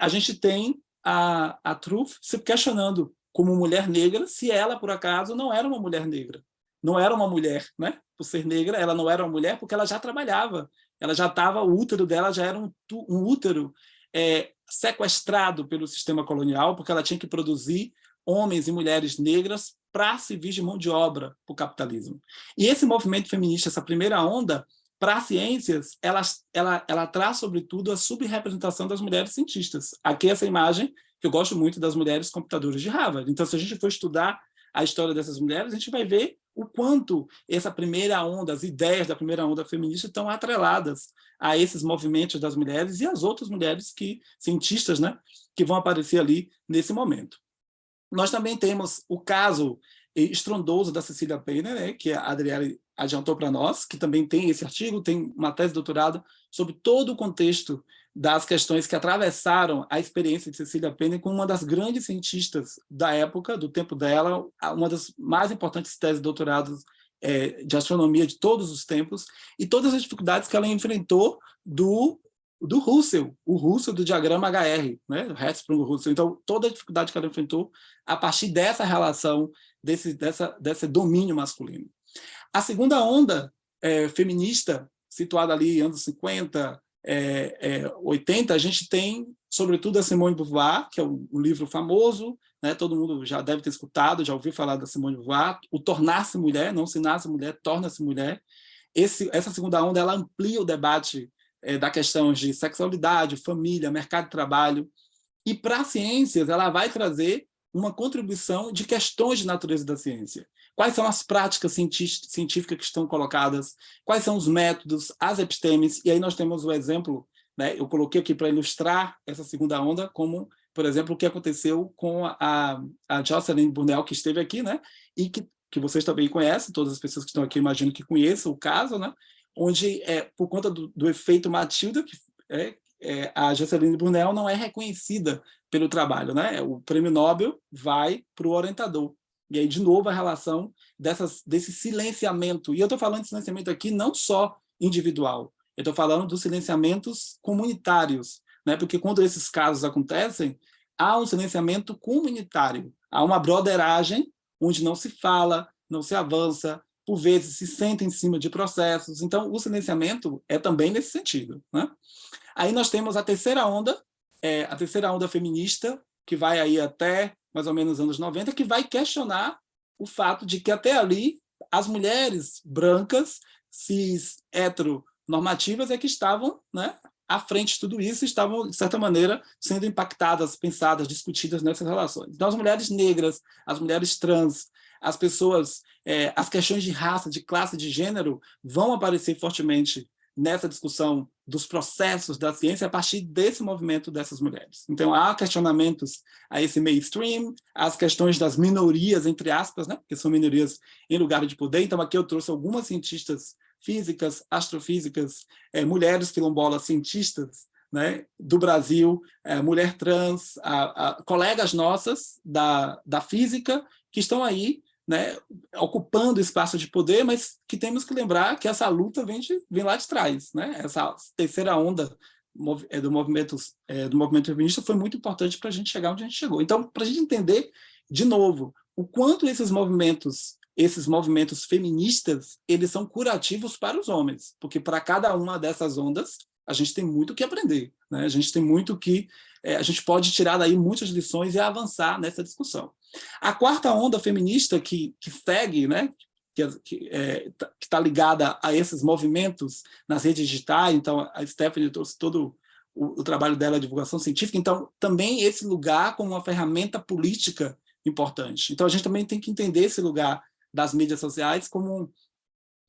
a gente tem a Truth se questionando como mulher negra, se ela, por acaso, não era uma mulher negra. Não era uma mulher, né? Por ser negra, ela não era uma mulher porque ela já trabalhava. Ela já estava, o útero dela já era um útero sequestrado pelo sistema colonial, porque ela tinha que produzir homens e mulheres negras para servir de mão de obra para o capitalismo. E esse movimento feminista, essa primeira onda, para as ciências, ela traz, sobretudo, a subrepresentação das mulheres cientistas. Aqui essa imagem, que eu gosto muito, das mulheres computadoras de Harvard. Então, se a gente for estudar a história dessas mulheres, a gente vai ver o quanto essa primeira onda, as ideias da primeira onda feminista estão atreladas a esses movimentos das mulheres e as outras mulheres cientistas, né, que vão aparecer ali nesse momento. Nós também temos o caso estrondoso da Cecília Payne, né, que a Adriele adiantou para nós, que também tem esse artigo, tem uma tese de doutorado sobre todo o contexto das questões que atravessaram a experiência de Cecília Payne como uma das grandes cientistas da época, do tempo dela, uma das mais importantes teses de doutorado de astronomia de todos os tempos, e todas as dificuldades que ela enfrentou do do Russell, o Russell do diagrama HR, né? O Hertzsprung-Russell. Então, toda a dificuldade que ela enfrentou a partir dessa relação, desse domínio masculino. A segunda onda feminista, situada ali em anos 50, 80, a gente tem, sobretudo, a Simone de Beauvoir, que é um livro famoso, né? Todo mundo já deve ter escutado, já ouviu falar da Simone de Beauvoir, o tornar-se mulher, não se nasce mulher, torna-se mulher. Essa segunda onda ela amplia o debate da questão de sexualidade, família, mercado de trabalho, e para as ciências ela vai trazer uma contribuição de questões de natureza da ciência. Quais são as práticas científicas que estão colocadas, quais são os métodos, as epistemes, e aí nós temos o exemplo, né, eu coloquei aqui para ilustrar essa segunda onda, como, por exemplo, o que aconteceu com a Jocelyn Burnell, que esteve aqui, né, e que vocês também conhecem, todas as pessoas que estão aqui, imagino que conheçam o caso, né, onde, por conta do efeito Matilda, a Jocelyn Burnell não é reconhecida pelo trabalho, né? O prêmio Nobel vai para o orientador. E aí, de novo, a relação desse silenciamento. E eu estou falando de silenciamento aqui não só individual, eu estou falando dos silenciamentos comunitários, né? Porque quando esses casos acontecem, há um silenciamento comunitário, há uma broderagem onde não se fala, não se avança, por vezes se senta em cima de processos. Então, o silenciamento é também nesse sentido, né? Aí nós temos a terceira onda feminista, que vai aí até mais ou menos os anos 90, que vai questionar o fato de que até ali as mulheres brancas, cis, heteronormativas, é que estavam, né, à frente de tudo isso, estavam, de certa maneira, sendo impactadas, pensadas, discutidas nessas relações. Então, as mulheres negras, as mulheres trans, as pessoas, as questões de raça, de classe, de gênero, vão aparecer fortemente nessa discussão dos processos da ciência a partir desse movimento dessas mulheres. Então, há questionamentos a esse mainstream, as questões das minorias, entre aspas, né? Porque são minorias em lugar de poder. Então, aqui eu trouxe algumas cientistas físicas, astrofísicas, mulheres quilombolas cientistas, né, do Brasil, mulher trans, colegas nossas da física que estão aí, né, ocupando espaço de poder, mas que temos que lembrar que essa luta vem lá de trás, né? Essa terceira onda do movimento feminista foi muito importante para a gente chegar onde a gente chegou. Então, para a gente entender, de novo, o quanto esses movimentos feministas, eles são curativos para os homens, porque para cada uma dessas ondas a gente tem muito o que aprender, né? A gente tem muito que a gente pode tirar daí muitas lições e avançar nessa discussão. A quarta onda feminista que segue, né, que está ligada a esses movimentos nas redes digitais, então a Stephanie trouxe todo o trabalho dela, a divulgação científica, então também esse lugar como uma ferramenta política importante. Então a gente também tem que entender esse lugar das mídias sociais como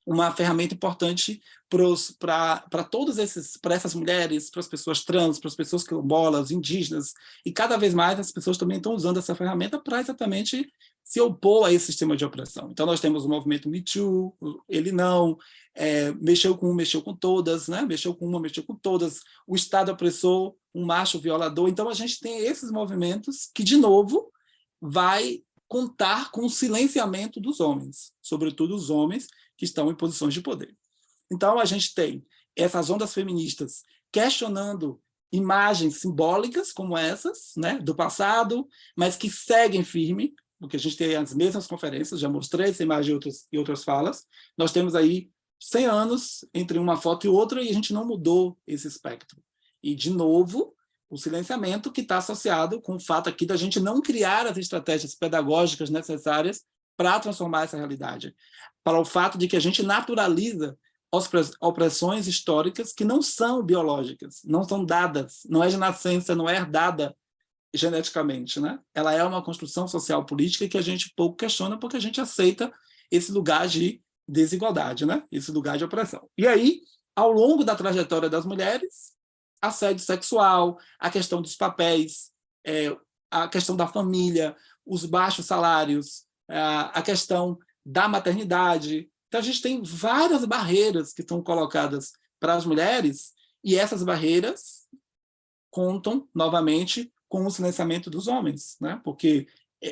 uma ferramenta importante para essas mulheres, para as pessoas trans, para as pessoas quilombolas, indígenas, e cada vez mais as pessoas também estão usando essa ferramenta para exatamente se opor a esse sistema de opressão. Então nós temos o movimento Me Too, ele não, mexeu com todas, né? Mexeu com uma, mexeu com todas, o Estado opressor, um macho violador. Então a gente tem esses movimentos que, de novo, vai contar com o silenciamento dos homens, sobretudo os homens que estão em posições de poder. Então, a gente tem essas ondas feministas questionando imagens simbólicas como essas, né, do passado, mas que seguem firme, porque a gente tem as mesmas conferências, já mostrei essa imagem e outras falas. Nós temos aí 100 anos entre uma foto e outra e a gente não mudou esse espectro. E, de novo, o silenciamento que está associado com o fato aqui da gente não criar as estratégias pedagógicas necessárias para transformar essa realidade, para o fato de que a gente naturaliza opressões históricas que não são biológicas, não são dadas, não é de nascença, não é herdada geneticamente, né? Ela é uma construção social política que a gente pouco questiona porque a gente aceita esse lugar de desigualdade, né? Esse lugar de opressão. E aí, ao longo da trajetória das mulheres, assédio sexual, a questão dos papéis, a questão da família, os baixos salários, a questão da maternidade. Então, a gente tem várias barreiras que estão colocadas para as mulheres e essas barreiras contam, novamente, com o silenciamento dos homens, né? Porque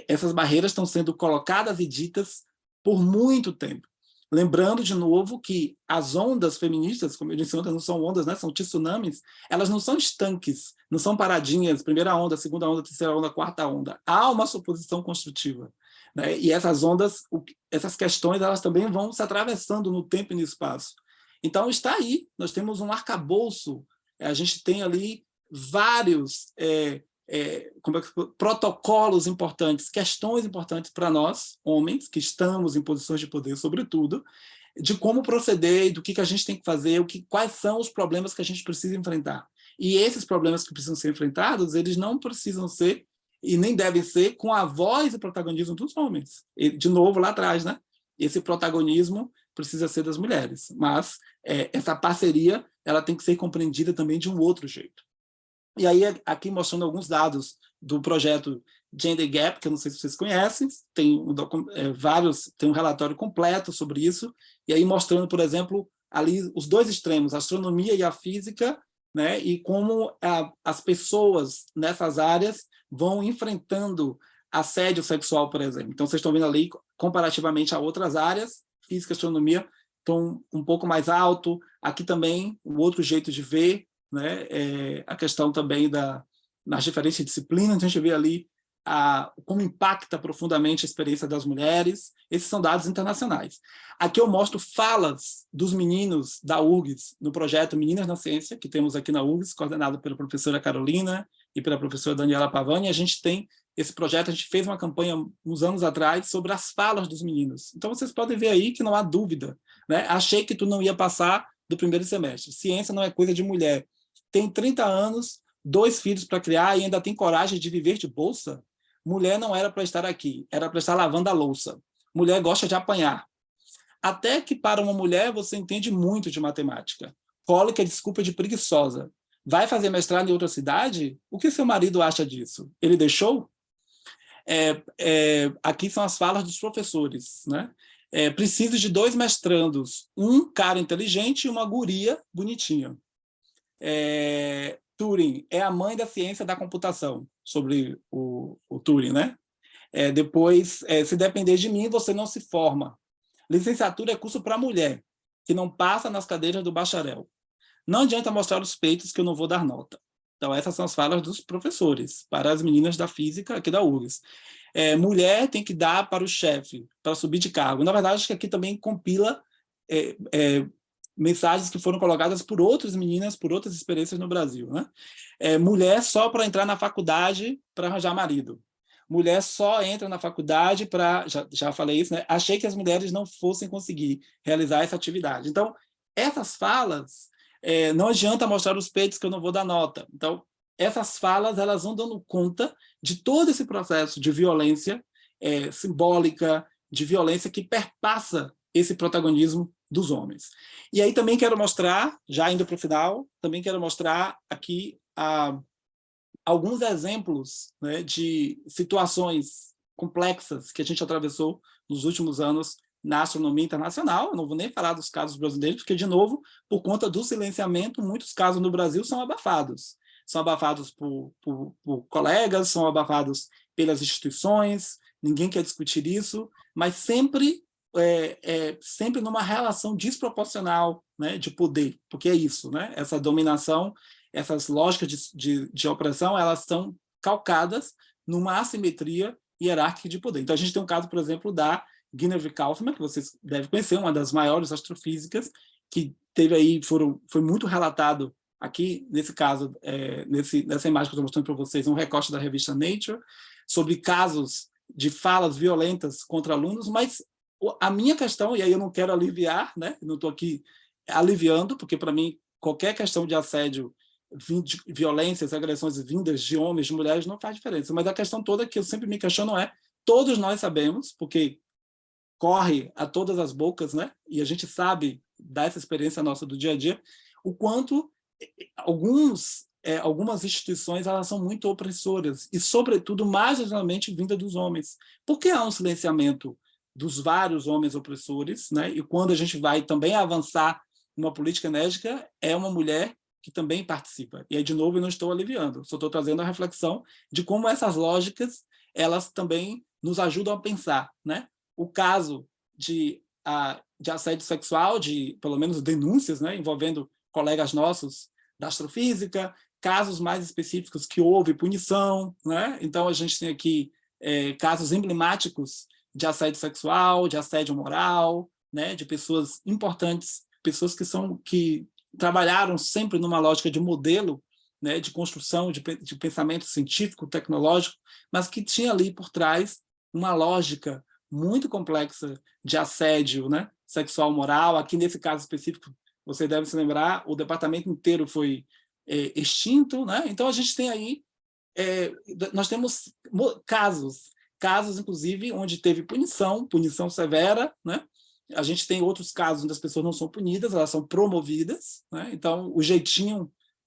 essas barreiras estão sendo colocadas e ditas por muito tempo. Lembrando, de novo, que as ondas feministas, como eu disse ontem, não são ondas, né? São tsunamis, elas não são estanques, não são paradinhas, primeira onda, segunda onda, terceira onda, quarta onda. Há uma suposição construtiva. Né? E essas ondas, essas questões, elas também vão se atravessando no tempo e no espaço. Então, está aí, nós temos um arcabouço, a gente tem ali vários protocolos importantes, questões importantes para nós, homens, que estamos em posições de poder, sobretudo, de como proceder, do que a gente tem que fazer, quais são os problemas que a gente precisa enfrentar. E esses problemas que precisam ser enfrentados, eles não precisam ser, e nem devem ser, com a voz e protagonismo dos homens. E, de novo, lá atrás, né? Esse protagonismo precisa ser das mulheres, mas essa parceria ela tem que ser compreendida também de um outro jeito. E aí, aqui mostrando alguns dados do projeto Gender Gap, que eu não sei se vocês conhecem, tem tem um relatório completo sobre isso, e aí mostrando, por exemplo, ali os dois extremos, a astronomia e a física, né, e como as pessoas nessas áreas vão enfrentando assédio sexual, por exemplo. Então, vocês estão vendo ali, comparativamente a outras áreas, física e astronomia estão um pouco mais alto, aqui também o outro jeito de ver, né? A questão também nas diferentes disciplinas, a gente vê ali como impacta profundamente a experiência das mulheres. Esses são dados internacionais. Aqui eu mostro falas dos meninos da URGS, no projeto Meninas na Ciência, que temos aqui na URGS, coordenado pela professora Carolina e pela professora Daniela Pavani. A gente tem esse projeto, a gente fez uma campanha uns anos atrás sobre as falas dos meninos. Então, vocês podem ver aí que não há dúvida. Né? Achei que tu não ia passar do primeiro semestre. Ciência não é coisa de mulher. Tem 30 anos, 2 filhos para criar e ainda tem coragem de viver de bolsa? Mulher não era para estar aqui, era para estar lavando a louça. Mulher gosta de apanhar. Até que para uma mulher você entende muito de matemática. Cólica é desculpa de preguiçosa. Vai fazer mestrado em outra cidade? O que seu marido acha disso? Ele deixou? Aqui são as falas dos professores. Né? Preciso de 2 mestrandos, um cara inteligente e uma guria bonitinha. Turing é a mãe da ciência da computação, sobre o Turing, né? Depois, se depender de mim, você não se forma. Licenciatura é curso para mulher, que não passa nas cadeiras do bacharel. Não adianta mostrar os peitos que eu não vou dar nota. Então, essas são as falas dos professores, para as meninas da física aqui da URGS. Mulher tem que dar para o chefe, para subir de cargo. Na verdade, acho que aqui também compila mensagens que foram colocadas por outras meninas, por outras experiências no Brasil. Né? Mulher só para entrar na faculdade para arranjar marido. Mulher só entra na faculdade para... Já falei isso, né? Achei que as mulheres não fossem conseguir realizar essa atividade. Então, essas falas, não adianta mostrar os peitos que eu não vou dar nota. Então, essas falas elas vão dando conta de todo esse processo de violência simbólica, de violência que perpassa esse protagonismo dos homens. E aí também quero mostrar, já indo para o final, também quero mostrar aqui alguns exemplos, né, de situações complexas que a gente atravessou nos últimos anos na astronomia internacional. Eu não vou nem falar dos casos brasileiros, porque, de novo, por conta do silenciamento, muitos casos no Brasil são abafados. São abafados por colegas, são abafados pelas instituições, ninguém quer discutir isso, mas sempre numa relação desproporcional, né, de poder, porque é isso, né? Essa dominação, essas lógicas de opressão, elas estão calcadas numa assimetria hierárquica de poder. Então, a gente tem um caso, por exemplo, da Guinevere Kauffman, que vocês devem conhecer, uma das maiores astrofísicas, que teve aí, foi muito relatado aqui, nesse caso, nessa imagem que eu estou mostrando para vocês, um recorte da revista Nature, sobre casos de falas violentas contra alunos, mas a minha questão, e aí eu não quero aliviar, né? Não estou aqui aliviando, porque, para mim, qualquer questão de assédio, violências, agressões vindas de homens, de mulheres, não faz diferença. Mas a questão toda que eu sempre me questiono todos nós sabemos, porque corre a todas as bocas, né? E a gente sabe dessa experiência nossa do dia a dia, o quanto algumas instituições elas são muito opressoras e, sobretudo, marginalmente vinda dos homens. Porque há um silenciamento dos vários homens opressores, né? E quando a gente vai também avançar numa política enérgica, é uma mulher que também participa. E aí, de novo, eu não estou aliviando, só estou trazendo a reflexão de como essas lógicas elas também nos ajudam a pensar. Né? O caso de de assédio sexual, de pelo menos denúncias, né, envolvendo colegas nossos da astrofísica, casos mais específicos que houve punição, né? Então a gente tem aqui casos emblemáticos de assédio sexual, de assédio moral, né, de pessoas importantes, pessoas que trabalharam sempre numa lógica de modelo, né, de construção de pensamento científico, tecnológico, mas que tinha ali por trás uma lógica muito complexa de assédio, né, sexual moral. Aqui, nesse caso específico, você deve se lembrar, o departamento inteiro foi extinto, né? Então, a gente tem aí, nós temos casos, inclusive, onde teve punição severa, né? A gente tem outros casos onde as pessoas não são punidas, elas são promovidas, né? Então,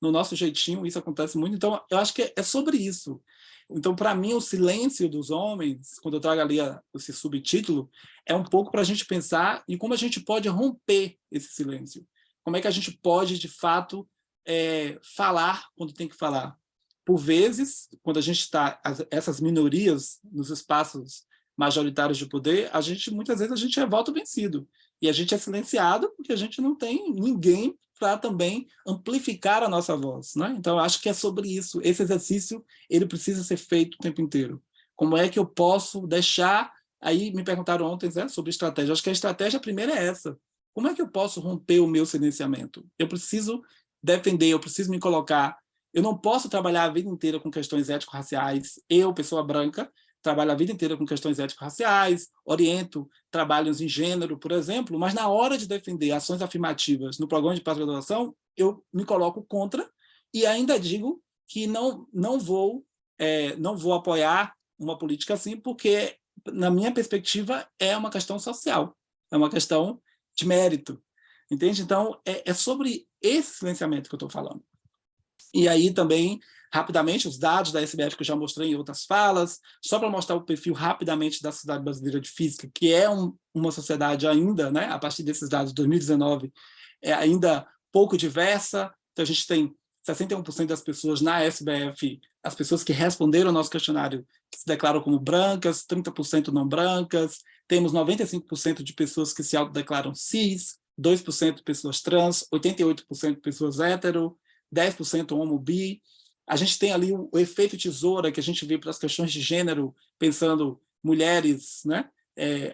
no nosso jeitinho, isso acontece muito. Então, eu acho que é sobre isso. Então, para mim, o silêncio dos homens, quando eu trago ali esse subtítulo, é um pouco para a gente pensar em como a gente pode romper esse silêncio. Como é que a gente pode, de fato, falar quando tem que falar. Por vezes, quando a gente está, essas minorias nos espaços majoritários de poder, muitas vezes a gente é voto vencido. E a gente é silenciado porque a gente não tem ninguém para também amplificar a nossa voz, né? Então, eu acho que é sobre isso. Esse exercício ele precisa ser feito o tempo inteiro. Como é que eu posso deixar... Aí me perguntaram ontem, né, sobre estratégia. Acho que a estratégia primeira é essa. Como é que eu posso romper o meu silenciamento? Eu preciso defender, eu preciso me colocar. Eu não posso trabalhar a vida inteira com questões ético-raciais. Eu, pessoa branca, trabalho a vida inteira com questões ético-raciais, oriento trabalhos em gênero, por exemplo, mas na hora de defender ações afirmativas no programa de pós-graduação, eu me coloco contra e ainda digo que não vou apoiar uma política assim, porque, na minha perspectiva, é uma questão social, é uma questão de mérito, entende? Então, é sobre esse silenciamento que eu estou falando. E aí também, rapidamente, os dados da SBF que eu já mostrei em outras falas, só para mostrar o perfil rapidamente da Sociedade Brasileira de Física, que é uma sociedade ainda, né, a partir desses dados de 2019, é ainda pouco diversa. Então, a gente tem 61% das pessoas na SBF, as pessoas que responderam ao nosso questionário, que se declaram como brancas, 30% não brancas, temos 95% de pessoas que se autodeclaram cis, 2% pessoas trans, 88% pessoas hétero, 10% homo-bi. A gente tem ali o efeito tesoura que a gente vê para as questões de gênero, pensando mulheres, né,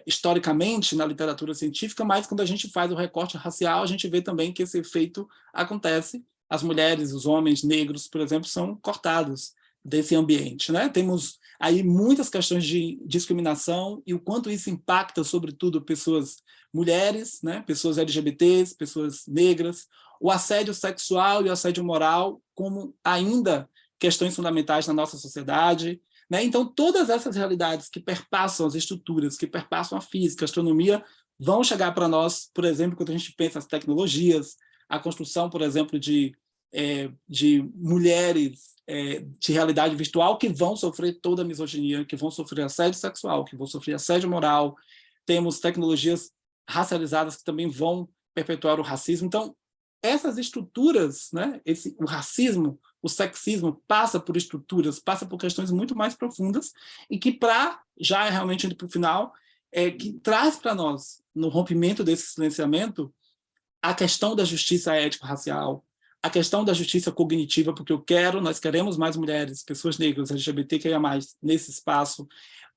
historicamente na literatura científica, mas quando a gente faz o recorte racial, a gente vê também que esse efeito acontece. As mulheres, os homens negros, por exemplo, são cortados desse ambiente, né? Temos aí muitas questões de discriminação e o quanto isso impacta, sobretudo, pessoas mulheres, né? Pessoas LGBTs, pessoas negras, o assédio sexual e o assédio moral como ainda questões fundamentais na nossa sociedade, né? Então, todas essas realidades que perpassam as estruturas, que perpassam a física, a astronomia, vão chegar para nós, por exemplo, quando a gente pensa as tecnologias, a construção, por exemplo, de mulheres de realidade virtual que vão sofrer toda a misoginia, que vão sofrer assédio sexual, que vão sofrer assédio moral. Temos tecnologias racializadas que também vão perpetuar o racismo. Então, essas estruturas, né, o racismo, o sexismo, passa por estruturas, passa por questões muito mais profundas e que, já realmente indo para o final, que traz para nós, no rompimento desse silenciamento, a questão da justiça ético-racial, a questão da justiça cognitiva, porque nós queremos mais mulheres, pessoas negras, LGBTQIA+, nesse espaço,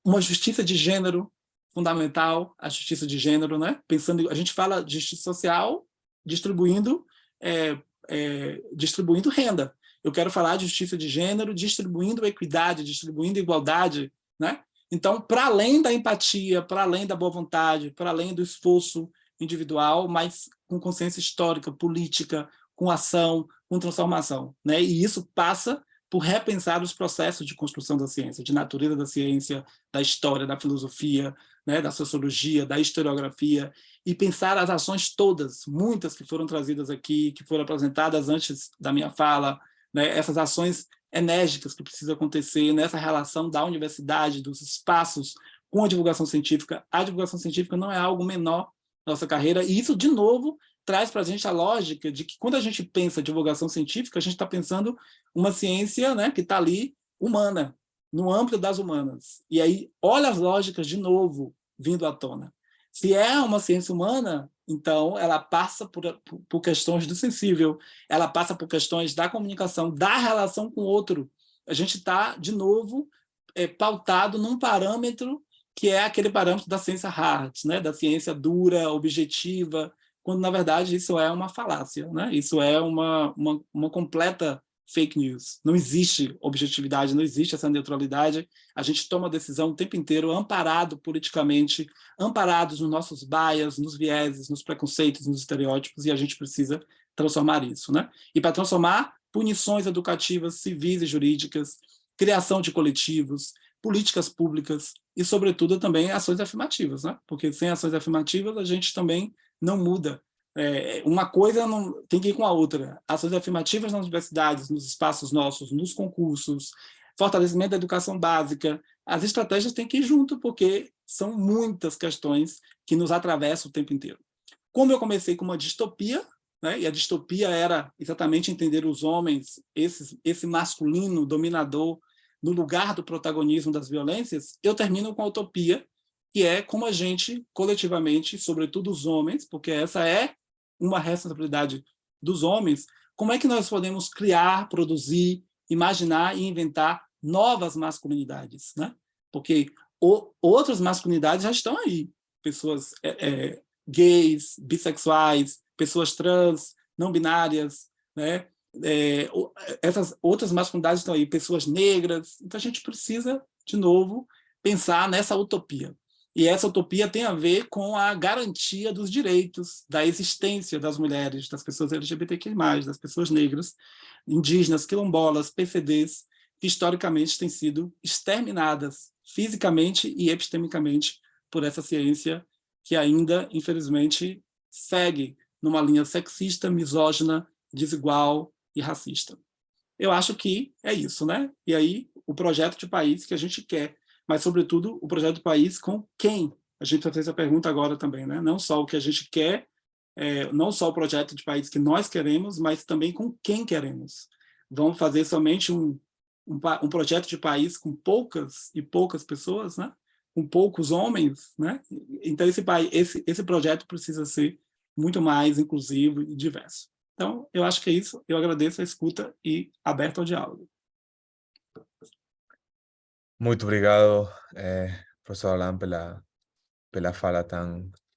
uma justiça de gênero fundamental, a justiça de gênero, né? Pensando, a gente fala de justiça social distribuindo renda. Eu quero falar de justiça de gênero distribuindo equidade, distribuindo igualdade, né? Então, para além da empatia, para além da boa vontade, para além do esforço individual, mas com consciência histórica, política, com ação, com transformação, né? E isso passa por repensar os processos de construção da ciência, de natureza da ciência, da história, da filosofia, né? Da sociologia, da historiografia, e pensar as ações todas, muitas que foram trazidas aqui, que foram apresentadas antes da minha fala, né? Essas ações enérgicas que precisam acontecer nessa relação da universidade, dos espaços com a divulgação científica. A divulgação científica não é algo menor na nossa carreira, e isso, de novo, traz para a gente a lógica de que, quando a gente pensa divulgação científica, a gente está pensando uma ciência, né, que está ali, humana, no âmbito das humanas. E aí, olha as lógicas, de novo, vindo à tona. Se é uma ciência humana, então ela passa por questões do sensível, ela passa por questões da comunicação, da relação com o outro. A gente está, de novo, pautado num parâmetro que é aquele parâmetro da ciência hard, né? Da ciência dura, objetiva, quando, na verdade, isso é uma falácia, né? Isso é uma completa fake news. Não existe objetividade, não existe essa neutralidade. A gente toma decisão o tempo inteiro, amparado politicamente, amparados nos nossos bias, nos vieses, nos preconceitos, nos estereótipos, e a gente precisa transformar isso, né? E para transformar, punições educativas, civis e jurídicas, criação de coletivos, políticas públicas e, sobretudo, também ações afirmativas, né? Porque sem ações afirmativas a gente também não muda. Uma coisa não tem que ir com a outra. Ações afirmativas nas universidades, nos espaços nossos, nos concursos, fortalecimento da educação básica, as estratégias têm que ir junto, porque são muitas questões que nos atravessam o tempo inteiro. Como eu comecei com uma distopia, né, e a distopia era exatamente entender os homens, esse masculino dominador, no lugar do protagonismo das violências, eu termino com a utopia, que é como a gente, coletivamente, sobretudo os homens, porque essa é uma responsabilidade dos homens, como é que nós podemos criar, produzir, imaginar e inventar novas masculinidades, né? Porque outras masculinidades já estão aí, pessoas gays, bissexuais, pessoas trans, não binárias, né? Essas outras masculinidades estão aí, pessoas negras. Então a gente precisa, de novo, pensar nessa utopia. E essa utopia tem a ver com a garantia dos direitos, da existência das mulheres, das pessoas LGBTQI+, das pessoas negras, indígenas, quilombolas, PCDs, que historicamente têm sido exterminadas fisicamente e epistemicamente por essa ciência que ainda, infelizmente, segue numa linha sexista, misógina, desigual e racista. Eu acho que é isso, né? E aí, o projeto de país que a gente quer, mas, sobretudo, o projeto de país com quem? A gente vai fazer essa pergunta agora também, né? Não só o que a gente quer, não só o projeto de país que nós queremos, mas também com quem queremos. Vamos fazer somente um projeto de país com poucas e poucas pessoas, né? Com poucos homens, né? Então, esse projeto precisa ser muito mais inclusivo e diverso. Então, eu acho que é isso. Eu agradeço a escuta e aberto ao diálogo. Muito obrigado, professor Alan, pela fala